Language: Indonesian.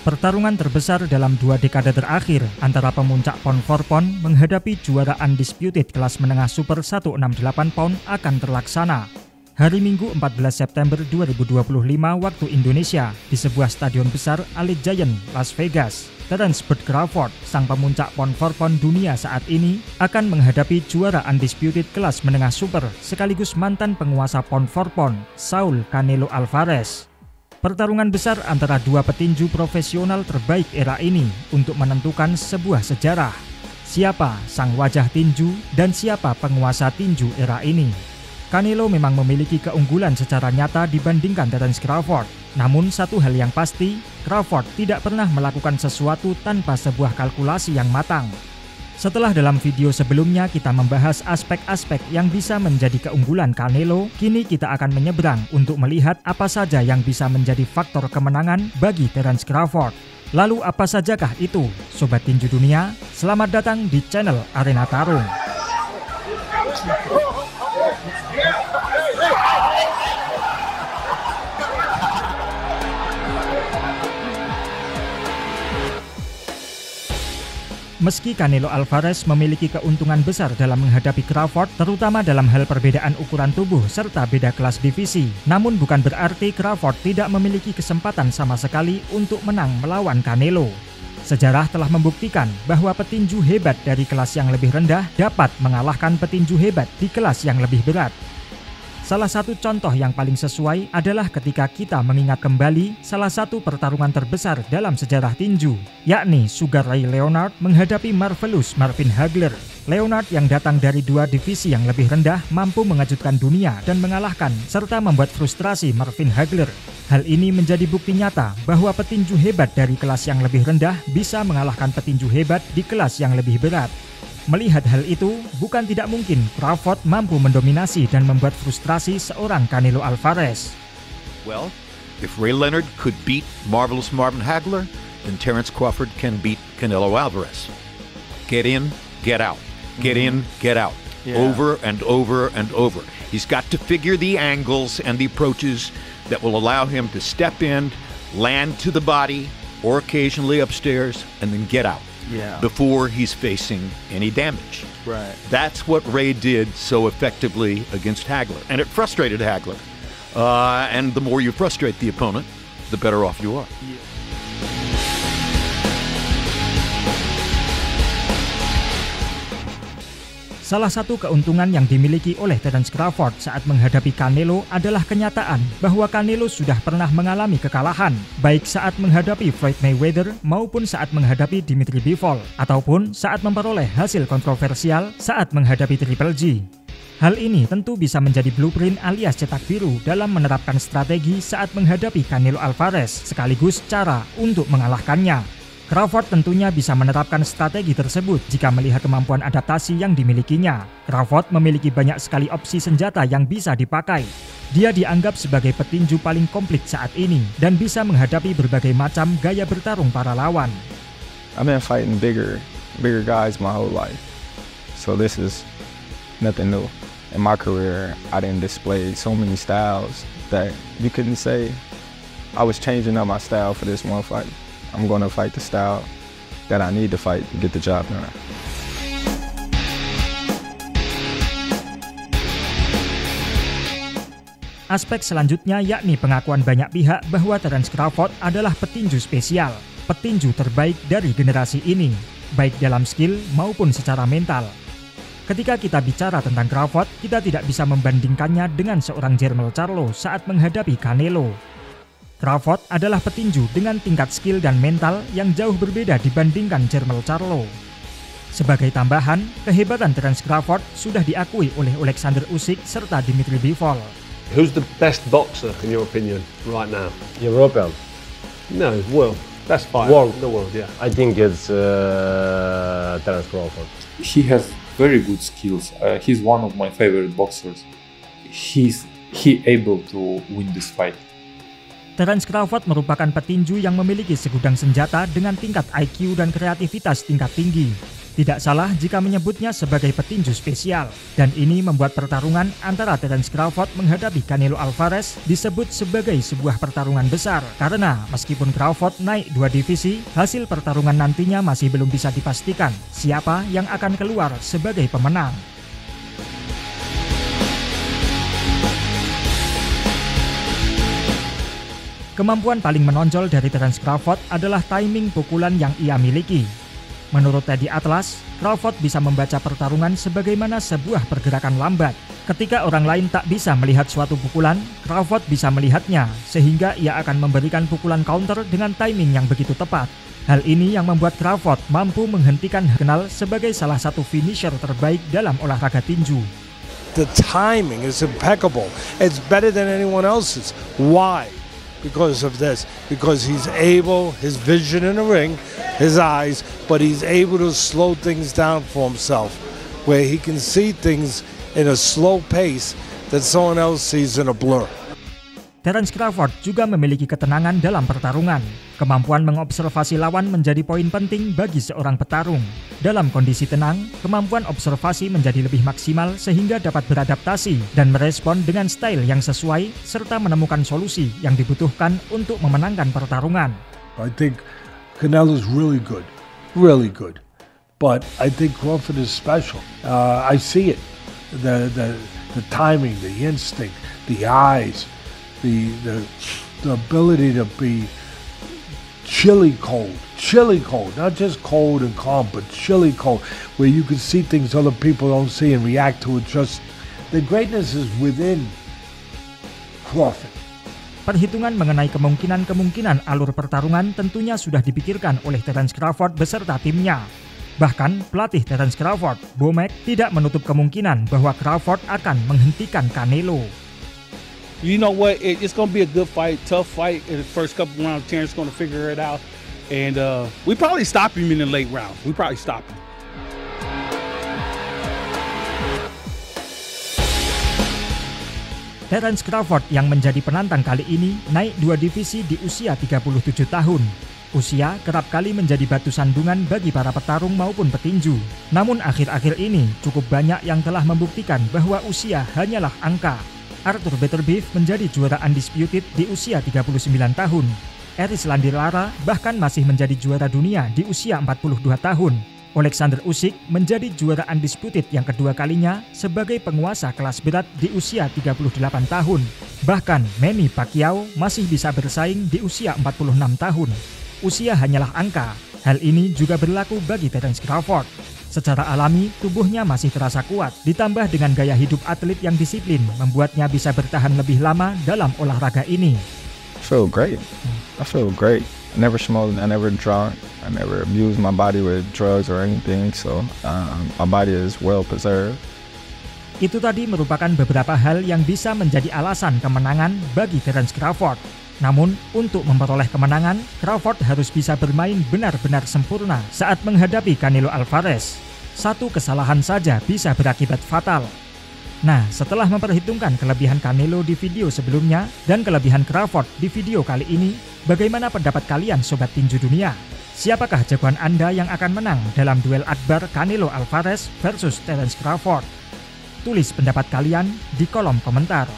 Pertarungan terbesar dalam 2 dekade terakhir antara pemuncak PON 4 PON menghadapi juara undisputed kelas menengah super 168 pound akan terlaksana hari Minggu 14 September 2025 waktu Indonesia di sebuah stadion besar Allegiant, Las Vegas. Terence Bud Crawford, sang pemuncak PON 4 PON dunia saat ini, akan menghadapi juara undisputed kelas menengah super sekaligus mantan penguasa PON 4 PON, Saul Canelo Alvarez. Pertarungan besar antara dua petinju profesional terbaik era ini untuk menentukan sebuah sejarah. Siapa sang wajah tinju dan siapa penguasa tinju era ini? Canelo memang memiliki keunggulan secara nyata dibandingkan Terence Crawford. Namun satu hal yang pasti, Crawford tidak pernah melakukan sesuatu tanpa sebuah kalkulasi yang matang. Setelah dalam video sebelumnya kita membahas aspek-aspek yang bisa menjadi keunggulan Canelo, kini kita akan menyeberang untuk melihat apa saja yang bisa menjadi faktor kemenangan bagi Terence Crawford. Lalu apa sajakah itu? Sobat Tinju Dunia, selamat datang di channel Arena Tarung. Meski Canelo Alvarez memiliki keuntungan besar dalam menghadapi Crawford, terutama dalam hal perbedaan ukuran tubuh serta beda kelas divisi, namun bukan berarti Crawford tidak memiliki kesempatan sama sekali untuk menang melawan Canelo. Sejarah telah membuktikan bahwa petinju hebat dari kelas yang lebih rendah dapat mengalahkan petinju hebat di kelas yang lebih berat. Salah satu contoh yang paling sesuai adalah ketika kita mengingat kembali salah satu pertarungan terbesar dalam sejarah tinju, yakni Sugar Ray Leonard menghadapi Marvelous Marvin Hagler. Leonard yang datang dari dua divisi yang lebih rendah mampu mengejutkan dunia dan mengalahkan serta membuat frustrasi Marvin Hagler. Hal ini menjadi bukti nyata bahwa petinju hebat dari kelas yang lebih rendah bisa mengalahkan petinju hebat di kelas yang lebih berat. Melihat hal itu, bukan tidak mungkin Crawford mampu mendominasi dan membuat frustrasi seorang Canelo Alvarez. Well, if Ray Leonard could beat Marvelous Marvin Hagler, then Terence Crawford can beat Canelo Alvarez. Get in, get out. Get in, get out. Yeah. Over and over and over. He's got to figure the angles and the approaches that will allow him to step in, land to the body, or occasionally upstairs, and then get out. Yeah. Before he's facing any damage. Right. That's what Ray did so effectively against Hagler. And it frustrated Hagler. And the more you frustrate the opponent, the better off you are. Yeah. Salah satu keuntungan yang dimiliki oleh Terence Crawford saat menghadapi Canelo adalah kenyataan bahwa Canelo sudah pernah mengalami kekalahan, baik saat menghadapi Floyd Mayweather maupun saat menghadapi Dimitri Bivol, ataupun saat memperoleh hasil kontroversial saat menghadapi Triple G. Hal ini tentu bisa menjadi blueprint alias cetak biru dalam menerapkan strategi saat menghadapi Canelo Alvarez, sekaligus cara untuk mengalahkannya. Crawford tentunya bisa menerapkan strategi tersebut jika melihat kemampuan adaptasi yang dimilikinya. Crawford memiliki banyak sekali opsi senjata yang bisa dipakai. Dia dianggap sebagai petinju paling komplit saat ini dan bisa menghadapi berbagai macam gaya bertarung para lawan. I've been fighting bigger guys my whole life. So this is nothing new. In my career, I didn't display so many styles that you couldn't say I was changing up my style for this one fight. I'm going to fight the style that I need to fight to get the job done. Aspek selanjutnya yakni pengakuan banyak pihak bahwa Terence Crawford adalah petinju spesial, petinju terbaik dari generasi ini, baik dalam skill maupun secara mental. Ketika kita bicara tentang Crawford, kita tidak bisa membandingkannya dengan seorang Jermell Charlo saat menghadapi Canelo. Crawford adalah petinju dengan tingkat skill dan mental yang jauh berbeda dibandingkan Jermell Charlo. Sebagai tambahan, kehebatan Terence Crawford sudah diakui oleh Alexander Usyk serta Dimitri Bivol. Who's the best boxer in your opinion right now? European? No, world. Best fighter world. in the world, yeah. I think it's Terence Crawford. He has very good skills. He's one of my favorite boxers. He able to win this fight. Terence Crawford merupakan petinju yang memiliki segudang senjata dengan tingkat IQ dan kreativitas tingkat tinggi. Tidak salah jika menyebutnya sebagai petinju spesial. Dan ini membuat pertarungan antara Terence Crawford menghadapi Canelo Alvarez disebut sebagai sebuah pertarungan besar. Karena meskipun Crawford naik 2 divisi, hasil pertarungan nantinya masih belum bisa dipastikan siapa yang akan keluar sebagai pemenang. Kemampuan paling menonjol dari Terence Crawford adalah timing pukulan yang ia miliki. Menurut Teddy Atlas, Crawford bisa membaca pertarungan sebagaimana sebuah pergerakan lambat. Ketika orang lain tak bisa melihat suatu pukulan, Crawford bisa melihatnya, sehingga ia akan memberikan pukulan counter dengan timing yang begitu tepat. Hal ini yang membuat Crawford mampu menghentikan dikenal sebagai salah satu finisher terbaik dalam olahraga tinju. The timing is impeccable. It's better than anyone else's. Why? Because of this, because he's able, his vision in the ring, his eyes, but he's able to slow things down for himself, where he can see things in a slow pace that someone else sees in a blur. Terence Crawford juga memiliki ketenangan dalam pertarungan. Kemampuan mengobservasi lawan menjadi poin penting bagi seorang petarung. Dalam kondisi tenang, kemampuan observasi menjadi lebih maksimal sehingga dapat beradaptasi dan merespon dengan style yang sesuai serta menemukan solusi yang dibutuhkan untuk memenangkan pertarungan. I think Canelo's really good. But I think Crawford is special. I see it. The timing, the instinct, the eyes. The ability to be chilly cold, not just cold and calm, but chilly cold, where you can see things other people don't see and react to it. Just the greatness is within Crawford. Perhitungan mengenai kemungkinan alur pertarungan tentunya sudah dipikirkan oleh Terence Crawford beserta timnya. Bahkan pelatih Terence Crawford, Bomac, tidak menutup kemungkinan bahwa Crawford akan menghentikan Canelo. You know what? It's going to be a good fight, tough fight. In the first couple rounds, Terence going to figure it out. And we probably stop him in the late rounds. Terence Crawford yang menjadi penantang kali ini naik 2 divisi di usia 37 tahun. Usia kerap kali menjadi batu sandungan bagi para petarung maupun petinju. Namun akhir-akhir ini cukup banyak yang telah membuktikan bahwa usia hanyalah angka. Arthur Beterbiev menjadi juara undisputed di usia 39 tahun. Erislandy Lara bahkan masih menjadi juara dunia di usia 42 tahun. Alexander Usyk menjadi juara undisputed yang kedua kalinya sebagai penguasa kelas berat di usia 38 tahun. Bahkan Manny Pacquiao masih bisa bersaing di usia 46 tahun. Usia hanyalah angka. Hal ini juga berlaku bagi Terence Crawford. Secara alami, tubuhnya masih terasa kuat, ditambah dengan gaya hidup atlet yang disiplin, membuatnya bisa bertahan lebih lama dalam olahraga ini. I feel great. I never smoked, I never drunk, I never abused my body with drugs or anything, so my body is well preserved. Itu tadi merupakan beberapa hal yang bisa menjadi alasan kemenangan bagi Terence Crawford. Namun, untuk memperoleh kemenangan, Crawford harus bisa bermain benar-benar sempurna saat menghadapi Canelo Alvarez. Satu kesalahan saja bisa berakibat fatal. Nah, setelah memperhitungkan kelebihan Canelo di video sebelumnya dan kelebihan Crawford di video kali ini, bagaimana pendapat kalian Sobat Tinju Dunia? Siapakah jagoan Anda yang akan menang dalam duel akbar Canelo Alvarez versus Terence Crawford? Tulis pendapat kalian di kolom komentar.